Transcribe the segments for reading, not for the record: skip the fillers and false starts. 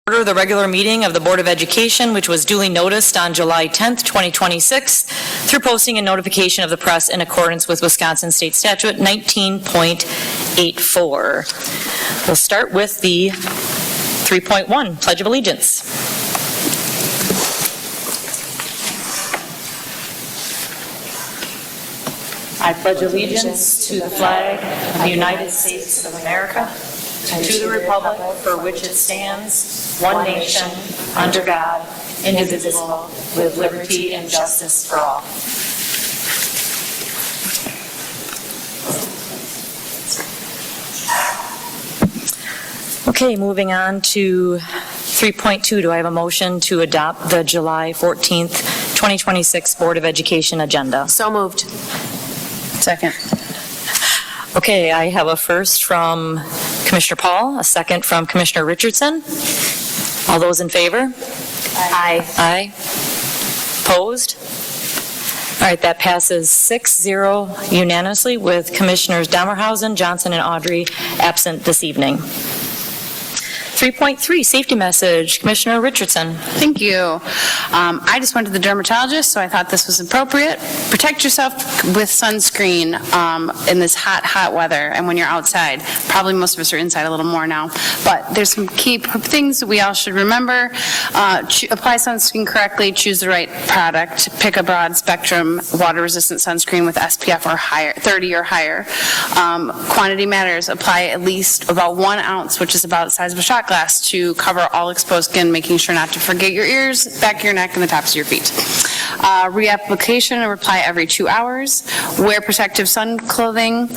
Order the regular meeting of the Board of Education, which was duly noticed on July 10th, 2026, through posting and notification of the press in accordance with Wisconsin State Statute 19.84. We'll start with the 3.1, Pledge of Allegiance. I pledge allegiance to the flag of the United States of America, and to the republic for which it stands, one nation, under God, indivisible, with liberty and justice for all. Okay, moving on to 3.2. Do I have a motion to adopt the July 14th, 2026 Board of Education agenda? So moved. Second. Okay, I have a first from Commissioner Paul, a second from Commissioner Richardson. All those in favor? Aye. Aye. Opposed? All right, that passes 6-0 unanimously with Commissioners Damerhausen, Johnson, and Audrey absent this evening. 3.3, safety message. Commissioner Richardson. Thank you. I just went to the dermatologist, so I thought this was appropriate. Protect yourself with sunscreen in this hot weather and when you're outside. Probably most of us are inside a little more now. But there's some key things that we all should remember. Apply sunscreen correctly, choose the right product, pick a broad spectrum water-resistant sunscreen with SPF or higher, 30 or higher. Quantity matters. Apply at least about 1 ounce, which is about the size of a shot glass, to cover all exposed skin, making sure not to forget your ears, back of your neck, and the tops of your feet. Reapplication and apply every 2 hours. Wear protective sun clothing.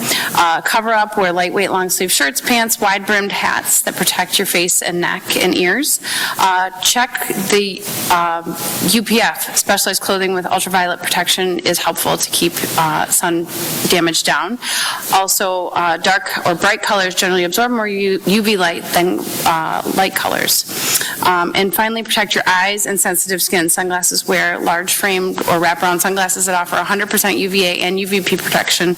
Cover up, wear lightweight long sleeve shirts, pants, wide brimmed hats that protect your face and neck and ears. Check the UPF, specialized clothing with ultraviolet protection, is helpful to keep sun damage down. Also, dark or bright colors generally absorb more UV light than light colors. And finally, protect your eyes and sensitive skin. Sunglasses, wear large framed or wraparound sunglasses that offer 100% UVA and UVP protection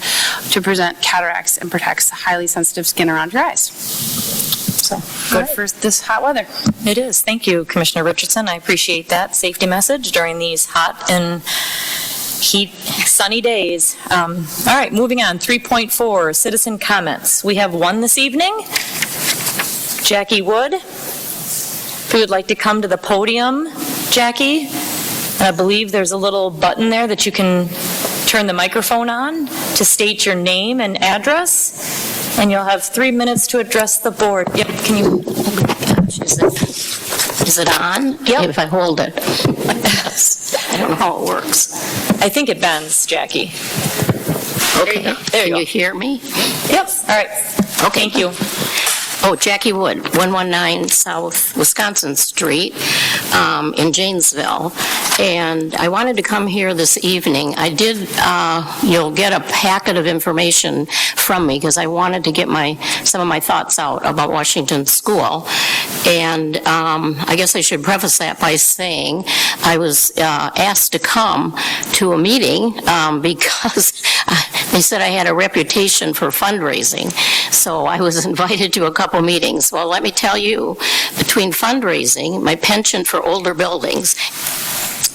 to prevent cataracts and protects highly sensitive skin around your eyes. So, good for this hot weather. It is. Thank you, Commissioner Richardson. I appreciate that safety message during these hot and sunny days. All right, moving on. 3.4, citizen comments. We have one this evening. Jackie Wood, if you would like to come to the podium, Jackie. I believe there's a little button there that you can turn the microphone on to state your name and address, and you'll have 3 minutes to address the board. Yep, can you? Is it on? Yep. If I hold it. I don't know how it works. I think it bends, Jackie. Okay. There you Can go. you hear me? Yep, all right. Okay. Thank you. Oh, Jackie Wood, 119 South Wisconsin Street in Janesville. And I wanted to come here this evening. I did, you'll get a packet of information from me because I wanted to get some of my thoughts out about Washington School. And I guess I should preface that by saying I was asked to come to a meeting because they said I had a reputation for fundraising. So I was invited to a couple meetings. Well, let me tell you, between fundraising, my penchant for older buildings,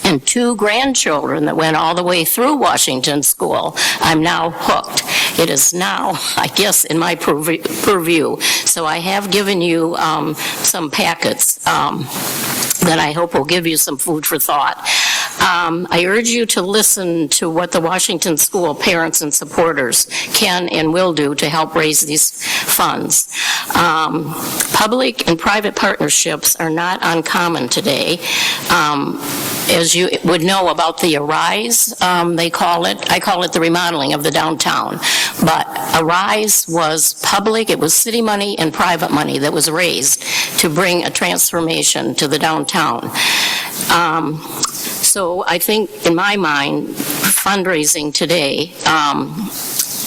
and 2 grandchildren that went all the way through Washington School, I'm now hooked. It is now, I guess, in my purview. So I have given you some packets that I hope will give you some food for thought. I urge you to listen to what the Washington School parents and supporters can and will do to help raise these funds. Public and private partnerships are not uncommon today. As you would know about the Arise, I call it the remodeling of the downtown. But Arise was public, it was city money and private money that was raised to bring a transformation to the downtown. So I think, in my mind, fundraising today,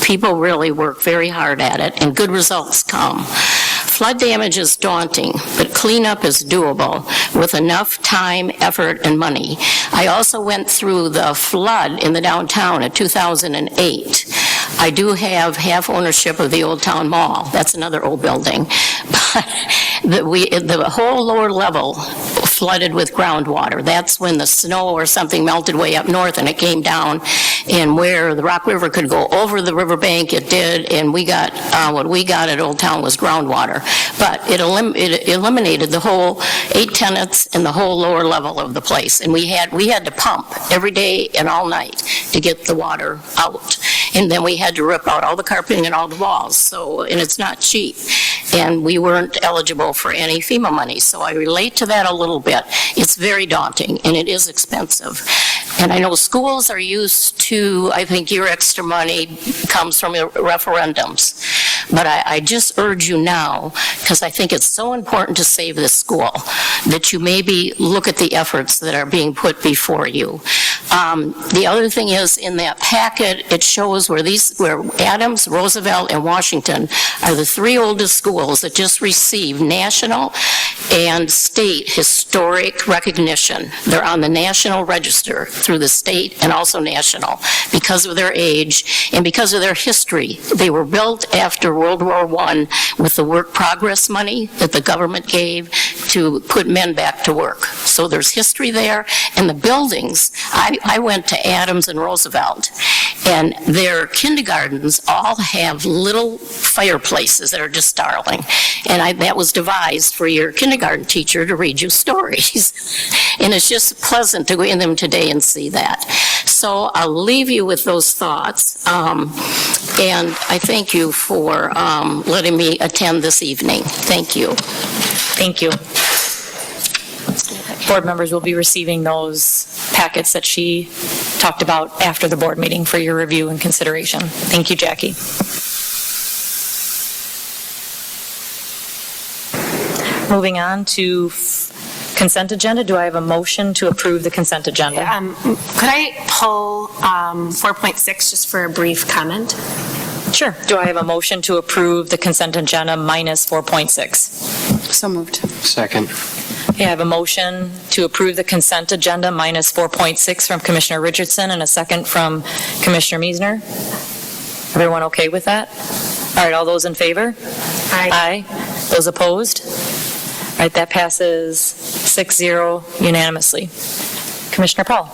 people really work very hard at it, and good results come. Flood damage is daunting, but cleanup is doable with enough time, effort, and money. I also went through the flood in the downtown in 2008. I do have half ownership of the Old Town Mall. That's another old building. But the whole lower level flooded with groundwater. That's when the snow or something melted way up north and it came down, and where the Rock River could go over the riverbank, it did, and we got, what we got at Old Town was groundwater. But it eliminated the whole 8 tenants and the whole lower level of the place. And we had to pump every day and all night to get the water out. And then we had to rip out all the carpeting and all the walls. So, and it's not cheap. And we weren't eligible for any FEMA money. So I relate to that a little bit. It's very daunting and it is expensive. And I know schools are used to, I think your extra money comes from referendums. But I just urge you now, because I think it's so important to save this school, that you maybe look at the efforts that are being put before you. The other thing is, in that packet, it shows where Adams, Roosevelt, and Washington are the 3 oldest schools that just received national and state historic recognition. They're on the National Register through the state and also national because of their age and because of their history. They were built after World War I with the work progress money that the government gave to put men back to work. So there's history there, and the buildings, I went to Adams and Roosevelt, and their kindergartens all have little fireplaces that are just darling. And that was devised for your kindergarten teacher to read you stories. And it's just pleasant to go in them today and see that. So I'll leave you with those thoughts. And I thank you for letting me attend this evening. Thank you. Thank you. Board members will be receiving those packets that she talked about after the board meeting for your review and consideration. Thank you, Jackie. Moving on to consent agenda. Do I have a motion to approve the consent agenda? Could I pull 4.6 just for a brief comment? Sure. Do I have a motion to approve the consent agenda minus 4.6? So moved. Second. Okay, I have a motion to approve the consent agenda minus 4.6 from Commissioner Richardson and a second from Commissioner Meisner. Everyone okay with that? All right, all those in favor? Aye. Aye. Those opposed? All right, that passes 6-0 unanimously. Commissioner Paul.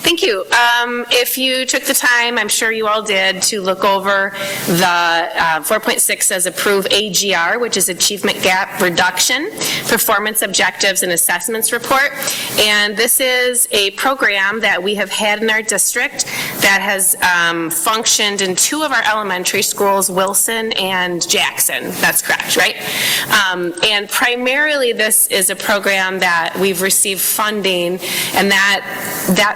Thank you. If you took the time, I'm sure you all did, to look over the 4.6 says approve AGR, which is Achievement Gap Reduction, Performance Objectives and Assessments Report. And this is a program that we have had in our district that has functioned in 2 of our elementary schools, Wilson and Jackson. That's correct, right? And primarily this is a program that we've received funding, and that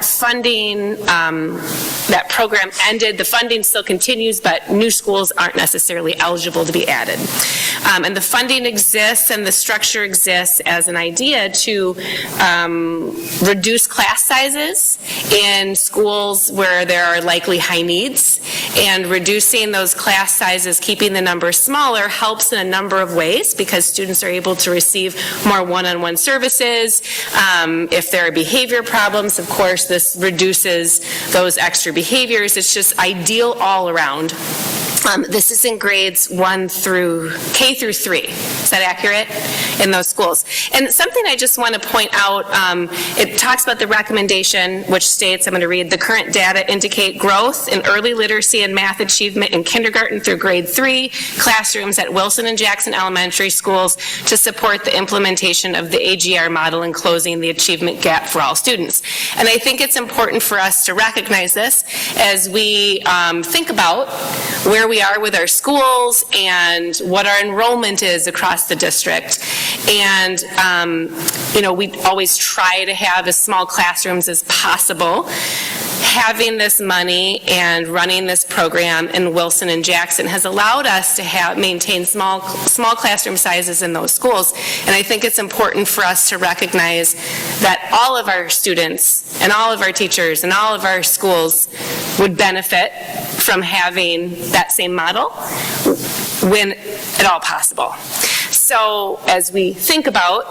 funding, that program ended. The funding still continues, but new schools aren't necessarily eligible to be added. And the funding exists and the structure exists as an idea to reduce class sizes in schools where there are likely high needs, and reducing those class sizes, keeping the numbers smaller, helps in a number of ways because students are able to receive more one-on-one services. If there are behavior problems, of course, this reduces those extra behaviors. It's just ideal all around. This is in grades 1 through K through 3. Is that accurate? In those schools. And something I just want to point out, it talks about the recommendation, which states, I'm going to read, the current data indicate growth in early literacy and math achievement in kindergarten through grade 3 classrooms at Wilson and Jackson elementary schools to support the implementation of the AGR model and closing the achievement gap for all students. And I think it's important for us to recognize this as we think about where we are with our schools and what our enrollment is across the district. And, we always try to have as small classrooms as possible. Having this money and running this program in Wilson and Jackson has allowed us to maintain small classroom sizes in those schools. And I think it's important for us to recognize that all of our students and all of our teachers and all of our schools would benefit from having that same model when at all possible. So as we think about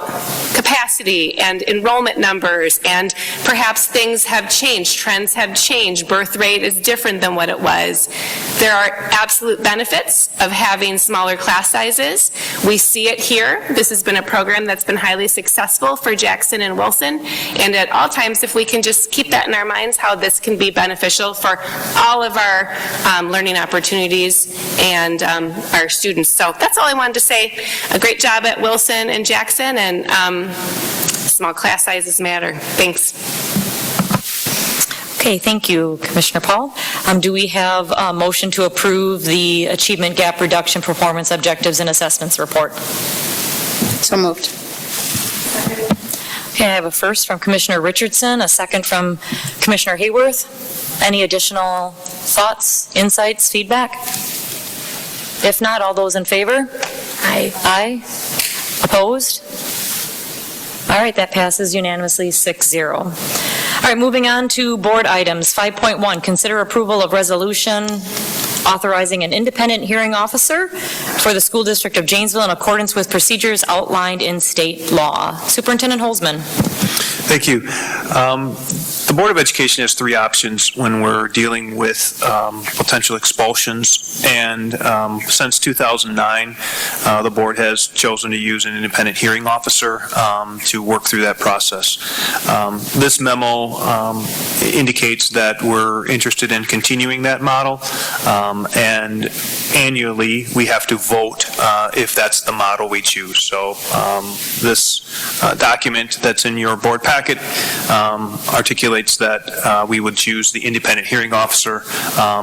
capacity and enrollment numbers, and perhaps things have changed, trends have changed, birth rate is different than what it was, there are absolute benefits of having smaller class sizes. We see it here. This has been a program that's been highly successful for Jackson and Wilson, and at all times, if we can just keep that in our minds, how this can be beneficial for all of our learning opportunities and our students. So that's all I wanted to say. A great job at Wilson and Jackson, and small class sizes matter. Thanks. Okay, thank you, Commissioner Paul. Do we have a motion to approve the Achievement Gap Reduction Performance Objectives and Assessments Report? So moved. Okay, I have a first from Commissioner Richardson, a second from Commissioner Hayworth. Any additional thoughts, insights, feedback? If not, all those in favor? Aye. Aye. Opposed? All right, that passes unanimously 6-0. All right, moving on to board items. 5.1, consider approval of resolution authorizing an independent hearing officer for the School District of Janesville in accordance with procedures outlined in state law. Superintendent Holzman. Thank you. The Board of Education has three options when we're dealing with potential expulsions, and since 2009, the board has chosen to use an independent hearing officer to work through that process. This memo indicates that we're interested in continuing that model, and annually we have to vote if that's the model we choose. So this document that's in your board packet articulates that we would choose the independent hearing officer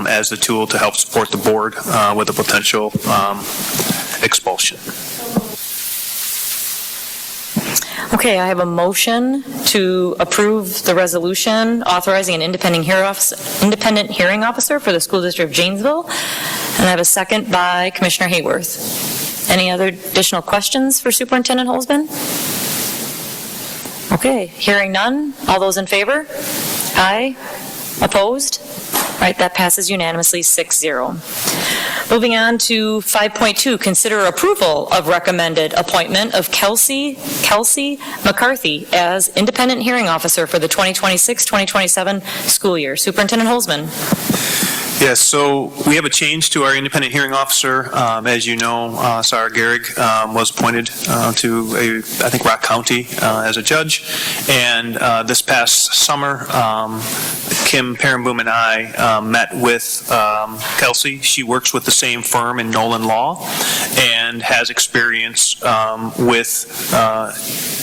as the tool to help support the board with a potential expulsion. Okay, I have a motion to approve the resolution authorizing an independent hearing officer for the School District of Janesville, and I have a second by Commissioner Hayworth. Any other additional questions for Superintendent Holzman? Okay, hearing none. All those in favor? Aye. Opposed? All right, that passes unanimously 6-0. Moving on to 5.2, consider approval of recommended appointment of Kelsey McCarthy as independent hearing officer for the 2026-2027 school year. Superintendent Holzman. Yes, so we have a change to our independent hearing officer. As you know, Sarah Gehrig was appointed to, I think, Rock County as a judge. And this past summer, Kim Perenboom and I met with Kelsey. She works with the same firm in Nolan Law and has experience with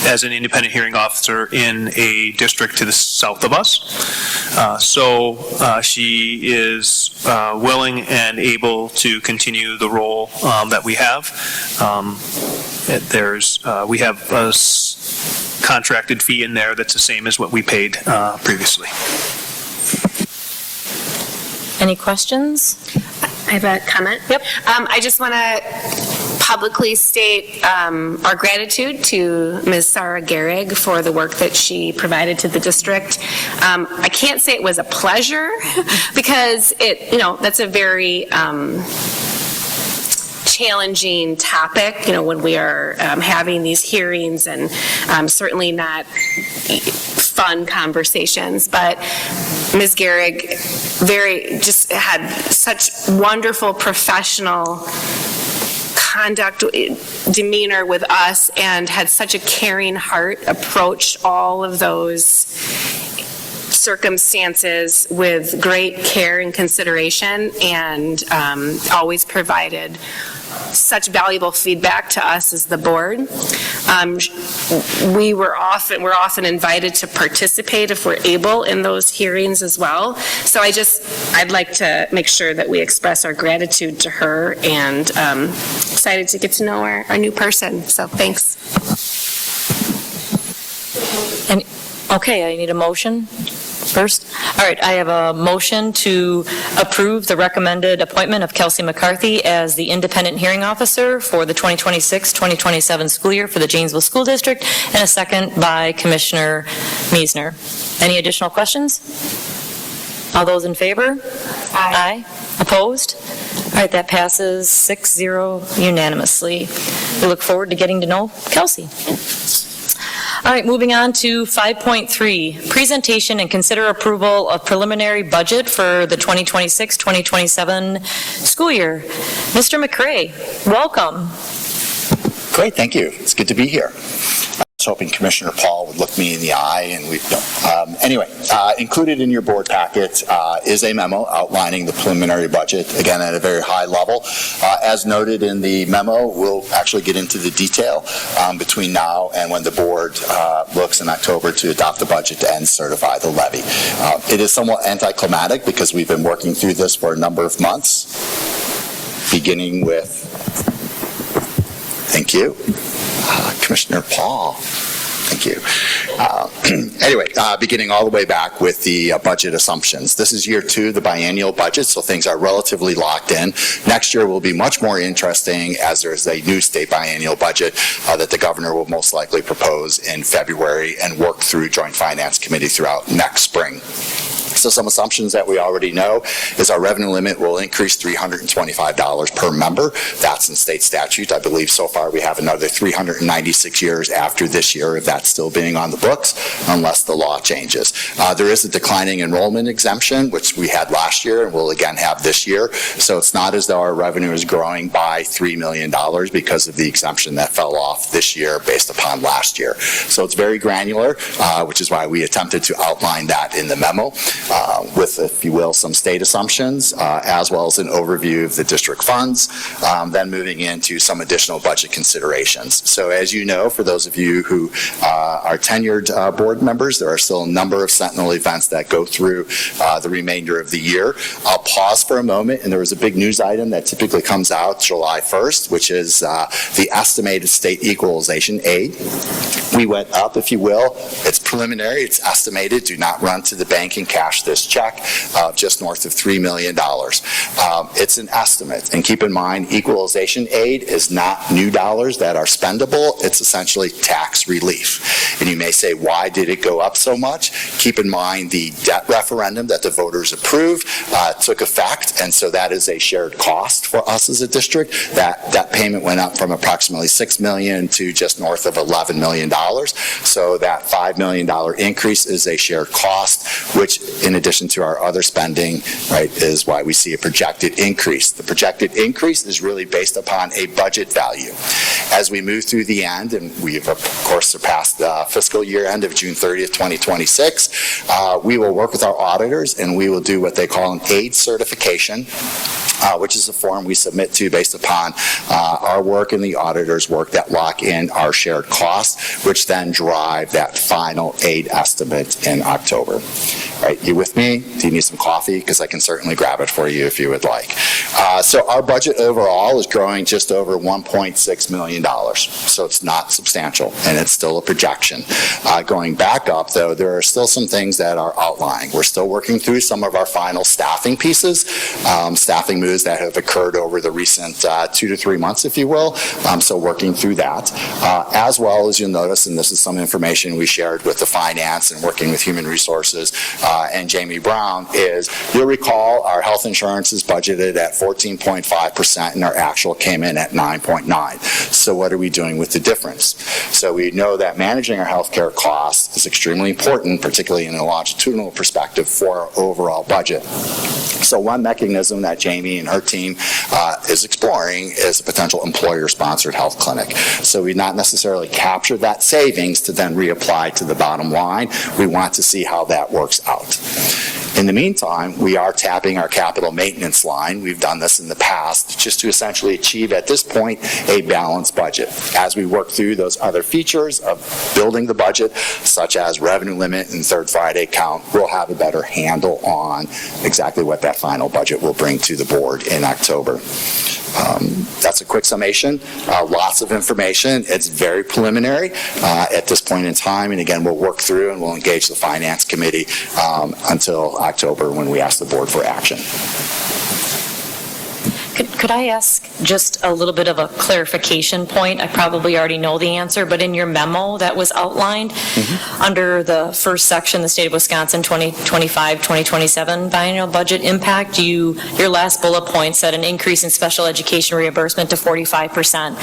as an independent hearing officer in a district to the south of us. So she is willing and able to continue the role that we have. We have a contracted fee in there that's the same as what we paid previously. Any questions? I have a comment. Yep. I just want to publicly state our gratitude to Ms. Sarah Gehrig for the work that she provided to the district. I can't say it was a pleasure because that's a very challenging topic, when we are having these hearings, and certainly not fun conversations. But Ms. Gehrig just had such wonderful professional conduct, demeanor with us, and had such a caring heart, approached all of those circumstances with great care and consideration, and always provided such valuable feedback to us as the board. We're often invited to participate if we're able in those hearings as well. So I'd like to make sure that we express our gratitude to her, and excited to get to know our new person. So thanks. And okay, I need a motion first. All right, I have a motion to approve the recommended appointment of Kelsey McCarthy as the independent hearing officer for the 2026-2027 school year for the Janesville School District, and a second by Commissioner Meisner. Any additional questions? All those in favor? Aye. Opposed? All right, that passes 6-0 unanimously. We look forward to getting to know Kelsey. All right, moving on to 5.3, presentation and consider approval of preliminary budget for the 2026-2027 school year. Mr. McCray, welcome. Great, thank you. It's good to be here. I was hoping Commissioner Paul would look me in the eye, and we don't. Included in your board packet is a memo outlining the preliminary budget, again, at a very high level. As noted in the memo, we'll actually get into the detail between now and when the board looks in October to adopt the budget and certify the levy. It is somewhat anticlimactic because we've been working through this for a number of months, beginning with, thank you, Commissioner Paul. Thank you. Beginning all the way back with the budget assumptions. This is year 2 of the biennial budget, so things are relatively locked in. Next year will be much more interesting as there's a new state biennial budget that the governor will most likely propose in February and work through Joint Finance Committee throughout next spring. So some assumptions that we already know is our revenue limit will increase $325 per member. That's in state statute. I believe so far we have another 396 years after this year of that still being on the books, unless the law changes. There is a declining enrollment exemption, which we had last year and will again have this year. So it's not as though our revenue is growing by $3 million because of the exemption that fell off this year based upon last year. So it's very granular, which is why we attempted to outline that in the memo. With, if you will, some state assumptions, as well as an overview of the district funds, then moving into some additional budget considerations. So as you know, for those of you who are tenured board members, there are still a number of Sentinel events that go through the remainder of the year. I'll pause for a moment, and there was a big news item that typically comes out July 1st, which is the estimated state equalization aid. We went up, if you will. It's preliminary, it's estimated. Do not run to the bank and cash this check of just north of $3 million. It's an estimate, and keep in mind, equalization aid is not new dollars that are spendable. It's essentially tax relief. And you may say, why did it go up so much? Keep in mind the debt referendum that the voters approved took effect, and so that is a shared cost for us as a district. That payment went up from approximately $6 million to just north of $11 million. So that $5 million increase is a shared cost, which in addition to our other spending, right, is why we see a projected increase. The projected increase is really based upon a budget value. As we move through the end, and we've of course surpassed the fiscal year end of June 30th, 2026, we will work with our auditors and we will do what they call an aid certification, which is a form we submit to based upon our work and the auditor's work that lock in our shared costs, which then drive that final aid estimate in October. Right, you with me? Do you need some coffee? Because I can certainly grab it for you if you would like. So our budget overall is growing just over $1.6 million. So it's not substantial, and it's still a projection. Going back up, though, there are still some things that are outlying. We're still working through some of our final staffing pieces, staffing moves that have occurred over the recent 2 to 3 months, if you will. So working through that. As well as you'll notice, and this is some information we shared with the finance and working with human resources and Jamie Brown, is you'll recall our health insurance is budgeted at 14.5% and our actual came in at 9.9. So what are we doing with the difference? So we know that managing our healthcare costs is extremely important, particularly in a longitudinal perspective for our overall budget. So one mechanism that Jamie and her team is exploring is a potential employer-sponsored health clinic. So we not necessarily capture that savings to then reapply to the bottom line. We want to see how that works out. In the meantime, we are tapping our capital maintenance line. We've done this in the past just to essentially achieve at this point a balanced budget. As we work through those other features of building the budget, such as revenue limit and third Friday count, we'll have a better handle on exactly what that final budget will bring to the board in October. That's a quick summation. Lots of information. It's very preliminary at this point in time. And again, we'll work through and we'll engage the Finance Committee until October when we ask the board for action. Could I ask just a little bit of a clarification point? I probably already know the answer, but in your memo that was outlined, under the first section, the State of Wisconsin 2025-2027 biennial budget impact, your last bullet point said an increase in special education reimbursement to 45%.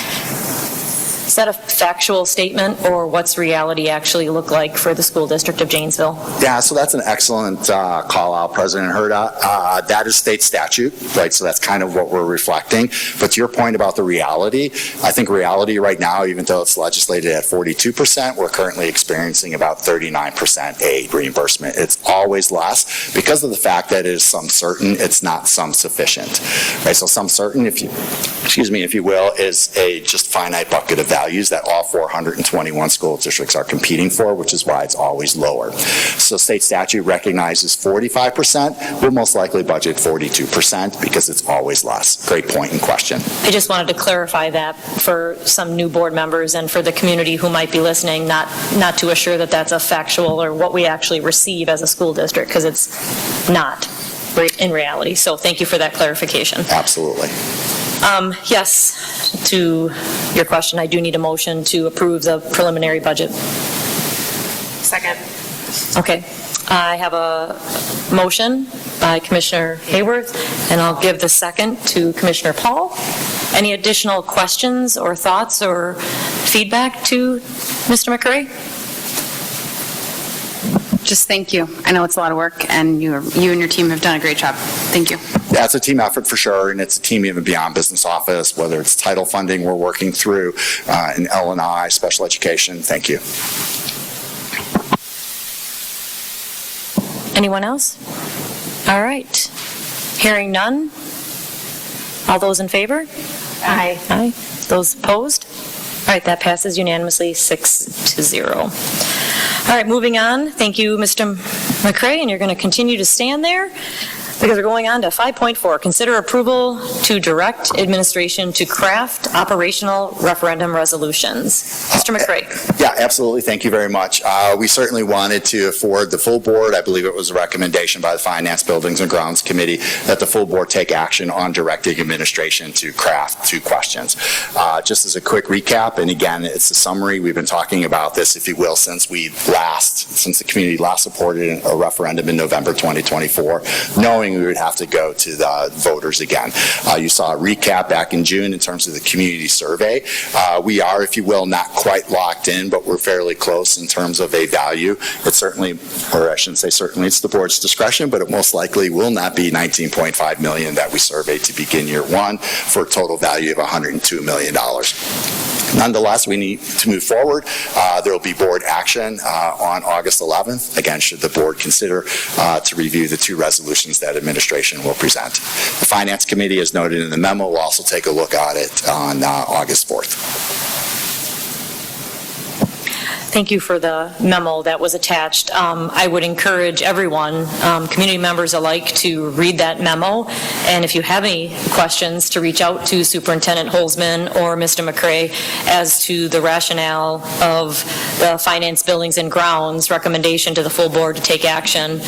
Is that a factual statement, or what's reality actually look like for the school district of Janesville? Yeah, so that's an excellent call out, President Herda. That is state statute, right? So that's kind of what we're reflecting. But to your point about the reality, I think reality right now, even though it's legislated at 42%, we're currently experiencing about 39% aid reimbursement. It's always less because of the fact that it is some certain, it's not some sufficient, right? So some certain, if you will, is a just finite bucket of values that all 421 school districts are competing for, which is why it's always lower. So state statute recognizes 45%. We'll most likely budget 42% because it's always less. Great point and question. I just wanted to clarify that for some new board members and for the community who might be listening, not to assure that that's a factual or what we actually receive as a school district, because it's not in reality. So thank you for that clarification. Absolutely. Yes, to your question, I do need a motion to approve the preliminary budget. Second. Okay. I have a motion by Commissioner Hayworth, and I'll give the second to Commissioner Paul. Any additional questions or thoughts or feedback to Mr. McCray? Just thank you. I know it's a lot of work, and you and your team have done a great job. Thank you. Yeah, it's a team effort for sure, and it's a team even beyond business office, whether it's title funding we're working through in L&I, special education. Thank you. Anyone else? All right. Hearing none. All those in favor? Aye. Aye. Those opposed? All right, that passes unanimously 6-0. All right, moving on. Thank you, Mr. McCray, and you're going to continue to stand there because we're going on to 5.4. Consider approval to direct administration to craft operational referendum resolutions. Mr. McCray. Yeah, absolutely. Thank you very much. We certainly wanted to afford the full board. I believe it was a recommendation by the Finance, Buildings, and Grounds Committee that the full board take action on directing administration to craft 2 questions. Just as a quick recap, and again, it's a summary. We've been talking about this, if you will, since the community last supported a referendum in November 2024, knowing we would have to go to the voters again. You saw a recap back in June in terms of the community survey. We are, if you will, not quite locked in, but we're fairly close in terms of a value. It's certainly, or I shouldn't say certainly, it's the board's discretion, but it most likely will not be $19.5 million that we surveyed to begin year 1 for a total value of $102 million. Nonetheless, we need to move forward. There will be board action on August 11th. Again, should the board consider to review the 2 resolutions that administration will present. The Finance Committee, as noted in the memo, will also take a look at it on August 4th. Thank you for the memo that was attached. I would encourage everyone, community members alike, to read that memo. And if you have any questions, to reach out to Superintendent Holzman or Mr. McCray as to the rationale of the Finance, Buildings, and Grounds recommendation to the full board to take action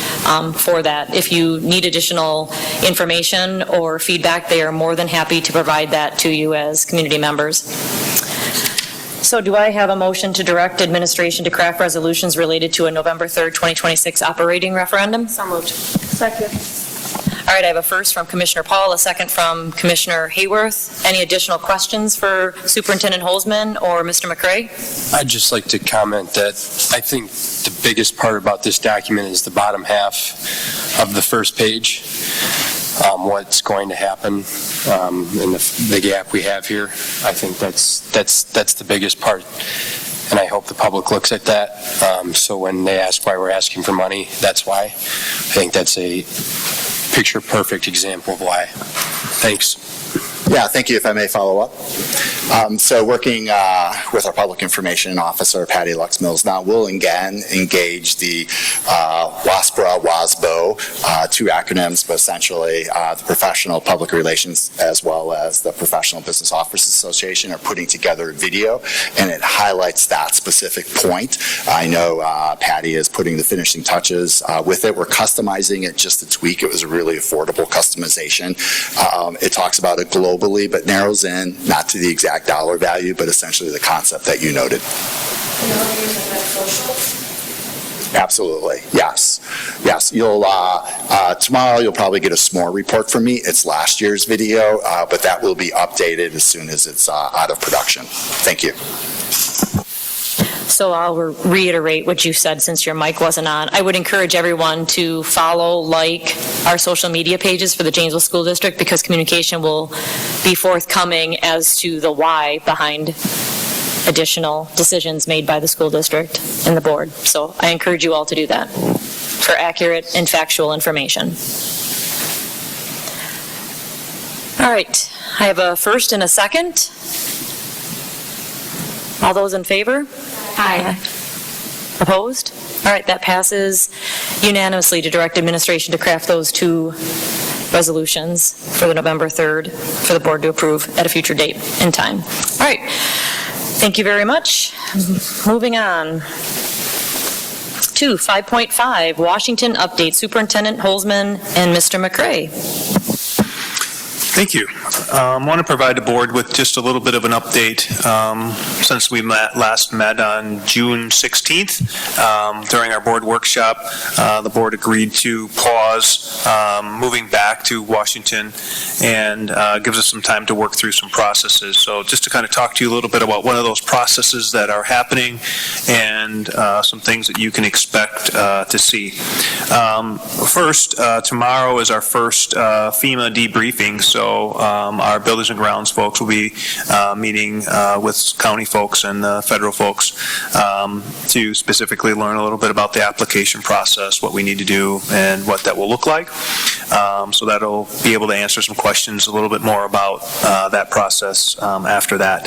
for that. If you need additional information or feedback, they are more than happy to provide that to you as community members. So do I have a motion to direct administration to craft resolutions related to a November 3rd, 2026 operating referendum? So moved. Second. All right, I have a first from Commissioner Paul, a second from Commissioner Hayworth. Any additional questions for Superintendent Holzman or Mr. McCray? I'd just like to comment that I think the biggest part about this document is the bottom half of the first page. What's going to happen and the gap we have here. I think that's the biggest part, and I hope the public looks at that. So when they ask why we're asking for money, that's why. I think that's a picture-perfect example of why. Thanks. Yeah, thank you. If I may follow up. So working with our public information officer, Patty Lux Mills, now we'll again engage the WASPRA, WASBO, two acronyms, but essentially the Professional Public Relations as well as the Professional Business Officers Association are putting together a video, and it highlights that specific point. I know Patty is putting the finishing touches with it. We're customizing it just a tweak. It was a really affordable customization. It talks about it globally, but narrows in, not to the exact dollar value, but essentially the concept that you noted. Absolutely, yes. Yes, you'll, tomorrow you'll probably get a s'more report from me. It's last year's video, but that will be updated as soon as it's out of production. Thank you. So I'll reiterate what you said since your mic wasn't on. I would encourage everyone to follow, like, our social media pages for the Janesville School District, because communication will be forthcoming as to the why behind additional decisions made by the school district and the board. So I encourage you all to do that for accurate and factual information. All right, I have a first and a second. All those in favor? Aye. Opposed? All right, that passes unanimously to direct administration to craft those two resolutions for the November 3rd for the board to approve at a future date and time. All right, thank you very much. Moving on to 5.5, Washington update, Superintendent Holzman and Mr. McCray. Thank you. I want to provide the board with just a little bit of an update. Since we last met on June 16th, during our board workshop, the board agreed to pause moving back to Washington, and gives us some time to work through some processes. So just to kind of talk to you a little bit about one of those processes that are happening and some things that you can expect to see. First, tomorrow is our first FEMA debriefing, so our Buildings and Grounds folks will be meeting with county folks and federal folks to specifically learn a little bit about the application process, what we need to do, and what that will look like. So that'll be able to answer some questions a little bit more about that process after that.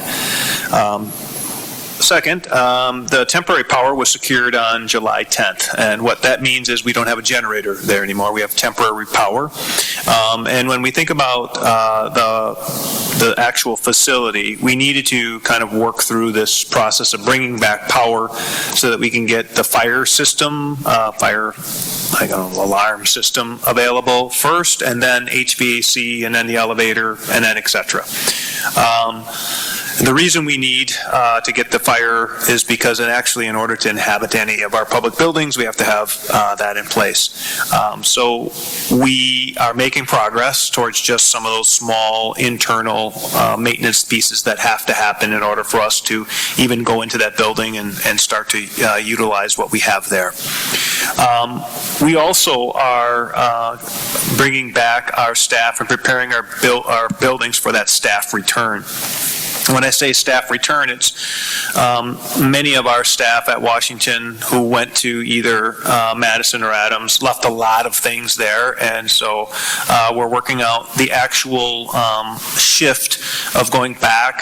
Second, the temporary power was secured on July 10th, and what that means is we don't have a generator there anymore. We have temporary power. And when we think about the actual facility, we needed to kind of work through this process of bringing back power so that we can get the fire system, alarm system available first, and then HVAC, and then the elevator, and then et cetera. The reason we need to get the fire is because in order to inhabit any of our public buildings, we have to have that in place. So we are making progress towards just some of those small internal maintenance pieces that have to happen in order for us to even go into that building and start to utilize what we have there. We also are bringing back our staff and preparing our buildings for that staff return. When I say staff return, it's many of our staff at Washington who went to either Madison or Adams left a lot of things there, and so we're working out the actual shift of going back,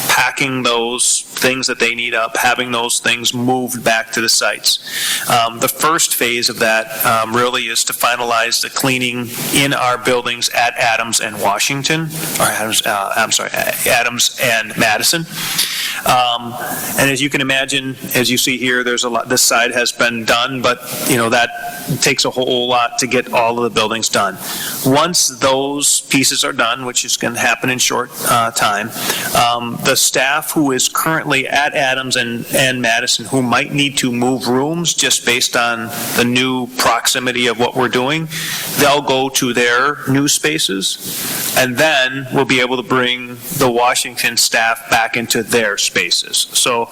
packing those things that they need up, having those things moved back to the sites. The first phase of that really is to finalize the cleaning in our buildings at Adams and Washington, or Adams and Madison. And as you can imagine, as you see here, there's a lot, this side has been done, but that takes a whole lot to get all of the buildings done. Once those pieces are done, which is going to happen in short time, the staff who is currently at Adams and Madison who might need to move rooms just based on the new proximity of what we're doing, they'll go to their new spaces, and then we'll be able to bring the Washington staff back into their space. spaces. So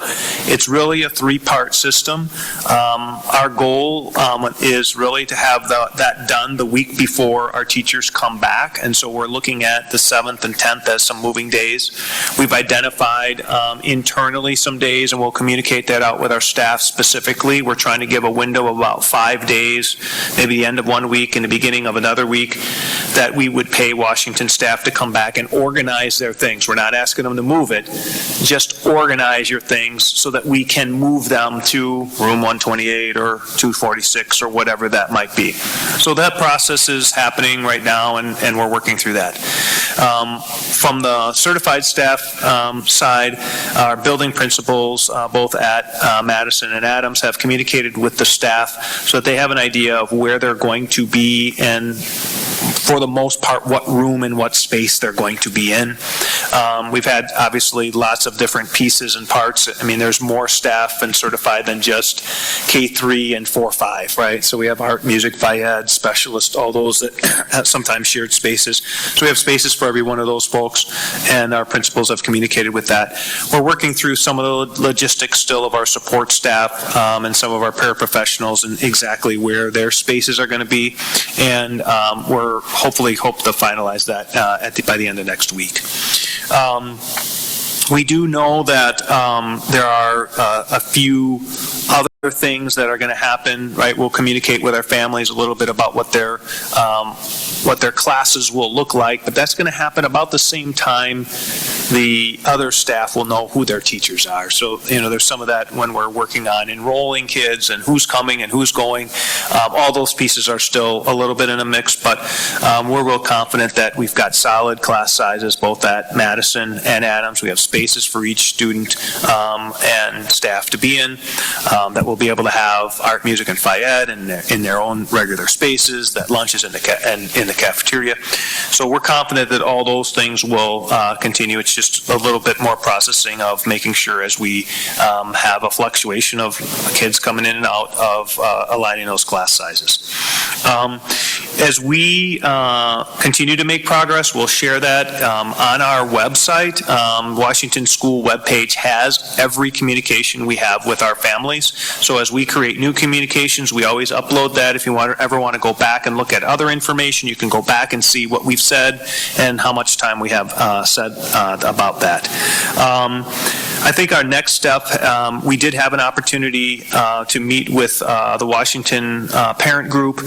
it's really a three-part system. Our goal is really to have that done the week before our teachers come back, and so we're looking at the 7th and 10th as some moving days. We've identified internally some days, and we'll communicate that out with our staff specifically. We're trying to give a window of about 5 days, maybe the end of one week and the beginning of another week, that we would pay Washington staff to come back and organize their things. We're not asking them to move it, just organize your things so that we can move them to room 128 or 246 or whatever that might be. So that process is happening right now, and we're working through that. From the certified staff side, our building principals, both at Madison and Adams, have communicated with the staff so that they have an idea of where they're going to be and, for the most part, what room and what space they're going to be in. We've had, obviously, lots of different pieces and parts. I mean, there's more staff and certified than just K-3 and 4-5, right? So we have art, music, ed, specialists, all those that have sometimes shared spaces. So we have spaces for every one of those folks, and our principals have communicated with that. We're working through some of the logistics still of our support staff and some of our paraprofessionals and exactly where their spaces are going to be, and we're hope to finalize that by the end of next week. We do know that there are a few other things that are going to happen, right? We'll communicate with our families a little bit about what their classes will look like, but that's going to happen about the same time the other staff will know who their teachers are. So, there's some of that when we're working on enrolling kids and who's coming and who's going. All those pieces are still a little bit in a mix, but we're real confident that we've got solid class sizes both at Madison and Adams. We have spaces for each student and staff to be in, that we'll be able to have art, music, and ed in their own regular spaces, that lunch is in the cafeteria. So we're confident that all those things will continue. It's just a little bit more processing of making sure as we have a fluctuation of kids coming in and out of aligning those class sizes. As we continue to make progress, we'll share that on our website. Washington School webpage has every communication we have with our families. So as we create new communications, we always upload that. If you ever want to go back and look at other information, you can go back and see what we've said and how much time we have said about that. I think our next step, we did have an opportunity to meet with the Washington parent group.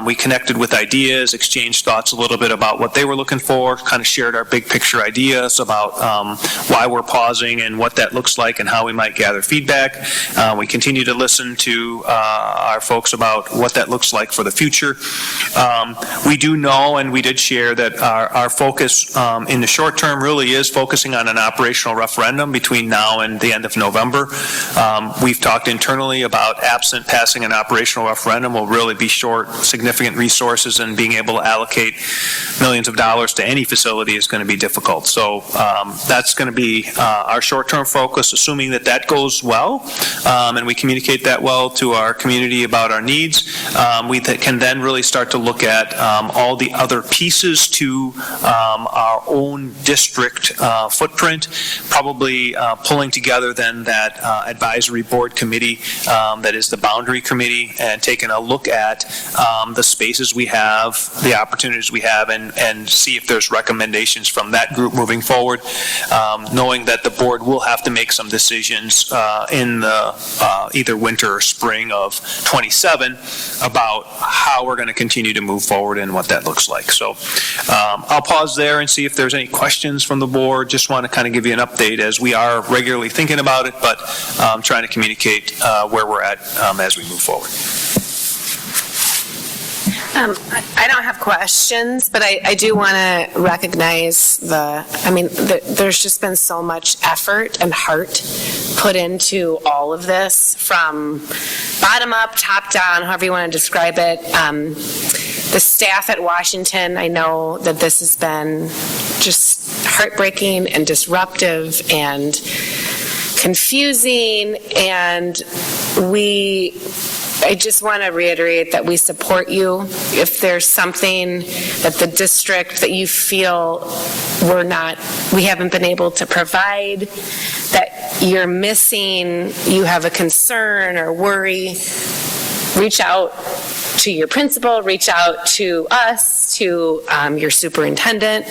We connected with ideas, exchanged thoughts a little bit about what they were looking for, kind of shared our big picture ideas about why we're pausing and what that looks like and how we might gather feedback. We continue to listen to our folks about what that looks like for the future. We do know, and we did share, that our focus in the short term really is focusing on an operational referendum between now and the end of November. We've talked internally about absent passing an operational referendum will really be short significant resources, and being able to allocate millions of dollars to any facility is going to be difficult. So that's going to be our short-term focus, assuming that that goes well, and we communicate that well to our community about our needs. We can then really start to look at all the other pieces to our own district footprint, probably pulling together then that advisory board committee that is the boundary committee, and taking a look at the spaces we have, the opportunities we have, and see if there's recommendations from that group moving forward, knowing that the board will have to make some decisions in the either winter or spring of 27 about how we're going to continue to move forward and what that looks like. So I'll pause there and see if there's any questions from the board. Just want to kind of give you an update as we are regularly thinking about it, but trying to communicate where we're at as we move forward. I don't have questions, but I do want to recognize there's just been so much effort and heart put into all of this, from bottom up, top down, however you want to describe it. The staff at Washington, I know that this has been just heartbreaking and disruptive and confusing, and I just want to reiterate that we support you. If there's something that the district that you feel we haven't been able to provide, that you're missing, you have a concern or worry, reach out to your principal, reach out to us, to your superintendent,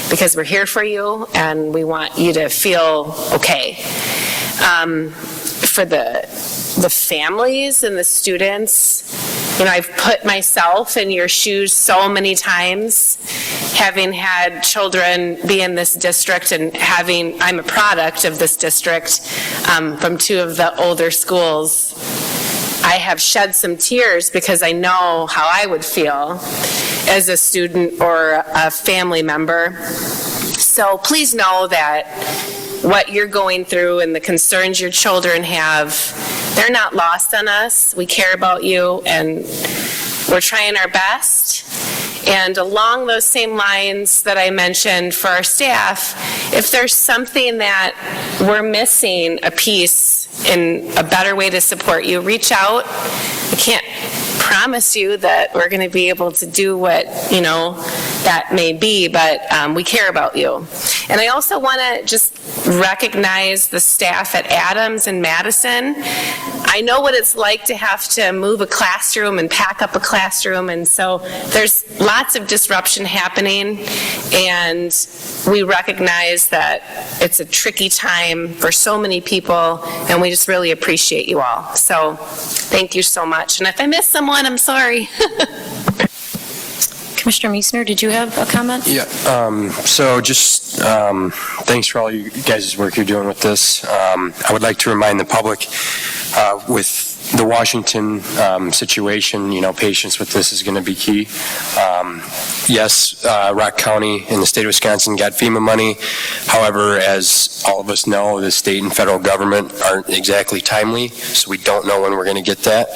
because we're here for you and we want you to feel okay. For the families and the students, I've put myself in your shoes so many times, having had children be in this district and I'm a product of this district from two of the older schools. I have shed some tears because I know how I would feel as a student or a family member. So please know that what you're going through and the concerns your children have, they're not lost on us. We care about you and we're trying our best. And along those same lines that I mentioned for our staff, if there's something that we're missing a piece in a better way to support you, reach out. I can't promise you that we're going to be able to do what, that may be, but we care about you. And I also want to just recognize the staff at Adams and Madison. I know what it's like to have to move a classroom and pack up a classroom, and so there's lots of disruption happening, and we recognize that it's a tricky time for so many people, and we just really appreciate you all. So thank you so much. And if I missed someone, I'm sorry. Commissioner Meisner, did you have a comment? Yeah, so just thanks for all you guys' work you're doing with this. I would like to remind the public with the Washington situation, patience with this is going to be key. Yes, Rock County and the state of Wisconsin got FEMA money. However, as all of us know, the state and federal government aren't exactly timely, so we don't know when we're going to get that.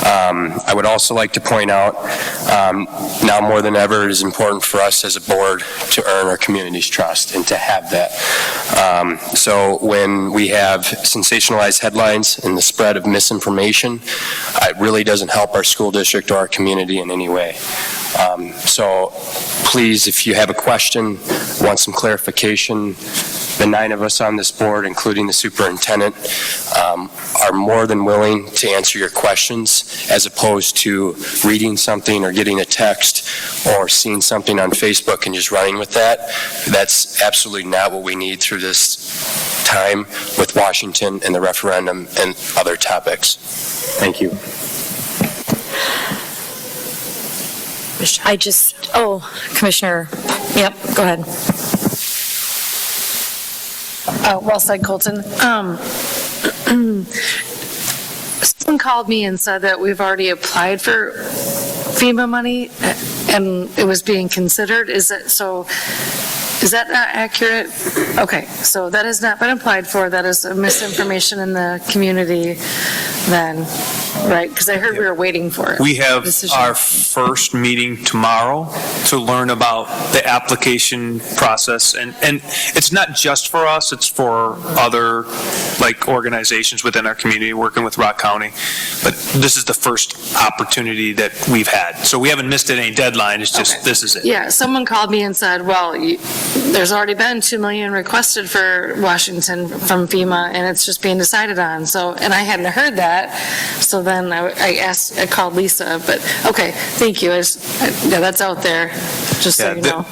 I would also like to point out, now more than ever, it is important for us as a board to earn our community's trust and to have that. So when we have sensationalized headlines and the spread of misinformation, it really doesn't help our school district or our community in any way. So please, if you have a question, want some clarification, the 9 of us on this board, including the superintendent, are more than willing to answer your questions, as opposed to reading something or getting a text or seeing something on Facebook and just running with that. That's absolutely not what we need through this time with Washington and the referendum and other topics. Thank you. Commissioner, yep, go ahead. Well said, Colton. Someone called me and said that we've already applied for FEMA money and it was being considered. Is that not accurate? Okay, so that has not been applied for. That is a misinformation in the community then, right? Because I heard we were waiting for it. We have our first meeting tomorrow to learn about the application process. And it's not just for us, it's for other organizations within our community working with Rock County. But this is the first opportunity that we've had. So we haven't missed any deadline, it's just, okay. This is it. Yeah, someone called me and said, well, there's already been $2 million requested for Washington from FEMA, and it's just being decided on. So, and I hadn't heard that. So then I called Lisa, but okay, thank you. Yeah, that's out there, just so you know.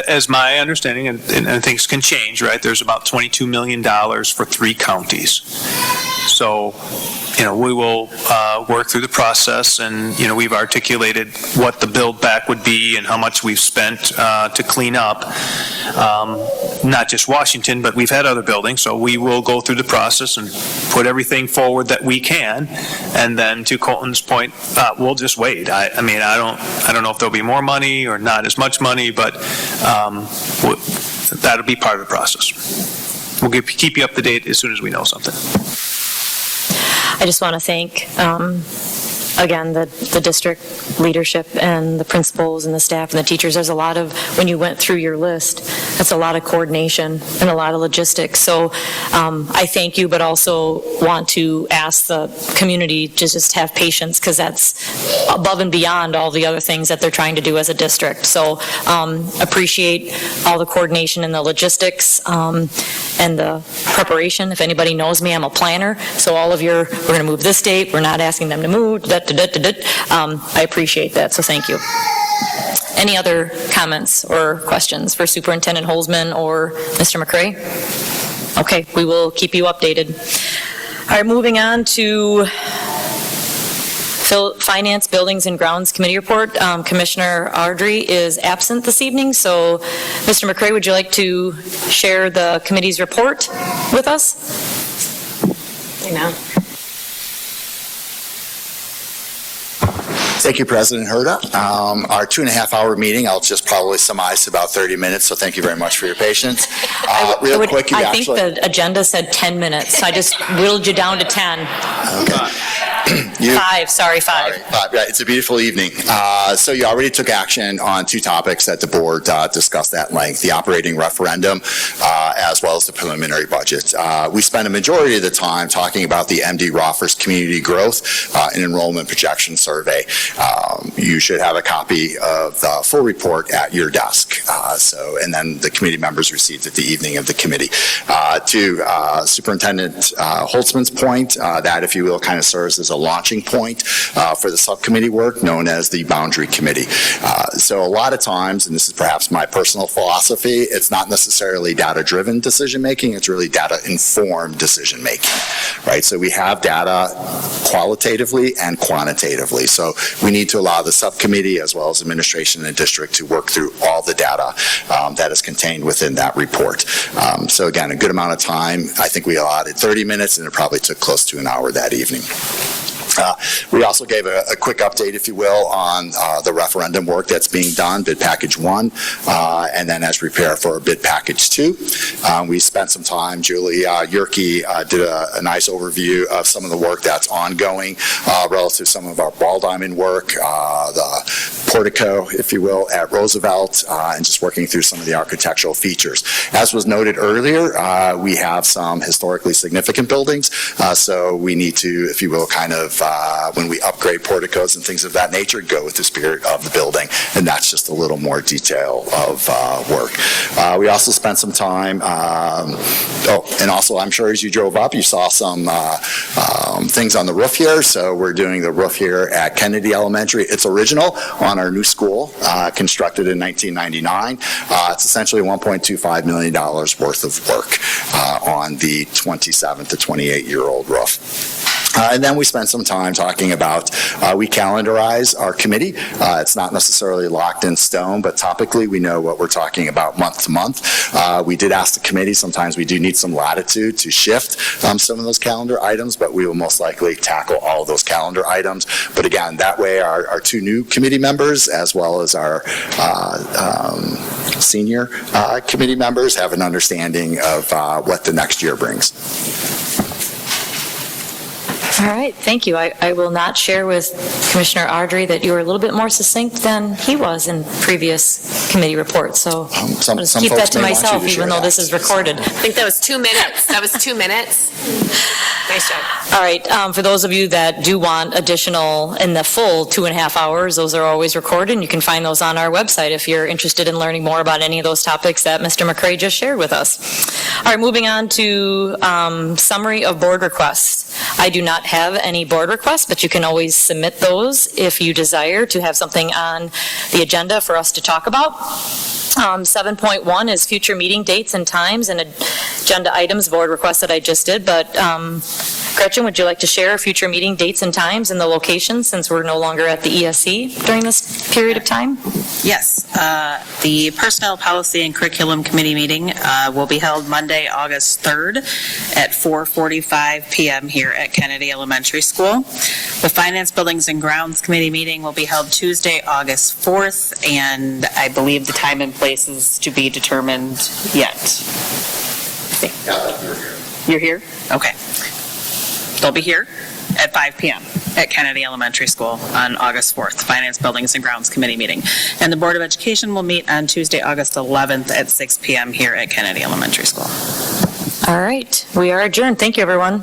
As my understanding, and things can change, right? There's about $22 million for 3 counties. So, we will work through the process, and, we've articulated what the build back would be and how much we've spent to clean up. Not just Washington, but we've had other buildings, so we will go through the process and put everything forward that we can. And then to Colton's point, we'll just wait. I don't know if there'll be more money or not as much money, but that'll be part of the process. We'll keep you up to date as soon as we know something. I just want to thank, again, the district leadership and the principals and the staff and the teachers. There's a lot of, when you went through your list, that's a lot of coordination and a lot of logistics. So I thank you, but also want to ask the community to just have patience, because that's above and beyond all the other things that they're trying to do as a district. So appreciate all the coordination and the logistics and the preparation. If anybody knows me, I'm a planner, so all of your, we're going to move this date, we're not asking them to move, I appreciate that, so thank you. Any other comments or questions for Superintendent Holzman or Mr. McCray? Okay, we will keep you updated. All right, moving on to Finance, Buildings, and Grounds Committee report. Commissioner Ardrey is absent this evening, so Mr. McCray, would you like to share the committee's report with us? I know. Thank you, President Herda. Our 2.5-hour meeting, I'll just probably surmise to about 30 minutes, so thank you very much for your patience. Real quick, I think the agenda said 10 minutes, so I just whittled you down to 10. Okay. 5, sorry, 5. All right, 5. Yeah, it's a beautiful evening. So you already took action on 2 topics that the board discussed at length, the operating referendum as well as the preliminary budget. We spent a majority of the time talking about the MD Roffers Community Growth and Enrollment Projection Survey. You should have a copy of the full report at your desk. And then the committee members received it the evening of the committee. To Superintendent Holtzman's point, that, if you will, kind of serves as a launching point for the subcommittee work known as the Boundary Committee. So a lot of times, and this is perhaps my personal philosophy, it's not necessarily data-driven decision-making, it's really data-informed decision-making, right? So we have data qualitatively and quantitatively. So we need to allow the subcommittee as well as administration and district to work through all the data that is contained within that report. So again, a good amount of time. I think we allotted 30 minutes, and it probably took close to an hour that evening. We also gave a quick update, if you will, on the referendum work that's being done, bid package 1, and then as we prepare for bid package 2. We spent some time, Julie Yerke did a nice overview of some of the work that's ongoing relative to some of our ball diamond work, the portico, if you will, at Roosevelt, and just working through some of the architectural features. As was noted earlier, we have some historically significant buildings, so we need to, if you will, kind of when we upgrade porticos and things of that nature, go with the spirit of the building, and that's just a little more detail of work. We also spent some time, and also I'm sure as you drove up, you saw some things on the roof here, so we're doing the roof here at Kennedy Elementary. It's original on our new school, constructed in 1999. It's essentially $1.25 million worth of work on the 27 to 28-year-old roof. And then we spent some time talking about, we calendarize our committee. It's not necessarily locked in stone, but topically we know what we're talking about month to month. We did ask the committee, sometimes we do need some latitude to shift some of those calendar items, but we will most likely tackle all of those calendar items. But again, that way our 2 new committee members, as well as our senior committee members, have an understanding of what the next year brings. All right, thank you. I will not share with Commissioner Ardrey that you were a little bit more succinct than he was in previous committee reports, so I'll just keep that to myself, even though this is recorded. I think that was 2 minutes. That was 2 minutes. Nice job. All right, for those of you that do want additional in the full 2.5 hours, those are always recorded, and you can find those on our website if you're interested in learning more about any of those topics that Mr. McCray just shared with us. All right, moving on to summary of board requests. I do not have any board requests, but you can always submit those if you desire to have something on the agenda for us to talk about. 7.1 is future meeting dates and times and agenda items, board requests that I just did, but Gretchen, would you like to share future meeting dates and times and the locations, since we're no longer at the ESC during this period of time? Yes. The Personnel Policy and Curriculum Committee meeting will be held Monday, August 3rd at 4:45 p.m. here at Kennedy Elementary School. The Finance, Buildings, and Grounds Committee meeting will be held Tuesday, August 4th, and I believe the time and place is to be determined yet. You're here? Okay. They'll be here at 5 p.m. at Kennedy Elementary School on August 4th, Finance, Buildings, and Grounds Committee meeting. And the Board of Education will meet on Tuesday, August 11th at 6 p.m. here at Kennedy Elementary School. All right, we are adjourned. Thank you, everyone.